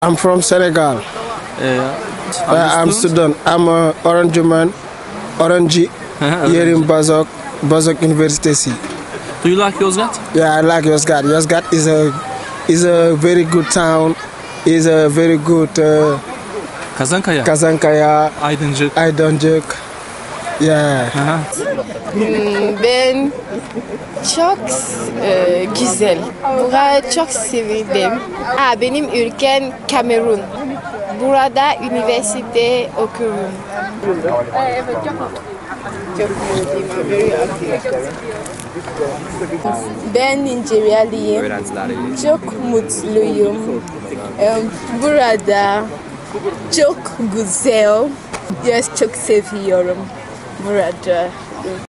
I'm from Senegal. I'm student. I'm a orange man, orange here in Bozok Üniversitesi. Do you like Yozgat? Yeah, I like Yozgat. Yozgat is a very good town. Is a very good Kazankaya. Aydıncık. Yeah. Ben çok güzel. Burayı çok sevdim. Benim ülkem Kamerun. Burada üniversite okuyorum. Çok mutluyum. Ben Nijeryalıyım. Çok mutluyum. Burada çok güzel. Çok seviyorum burada.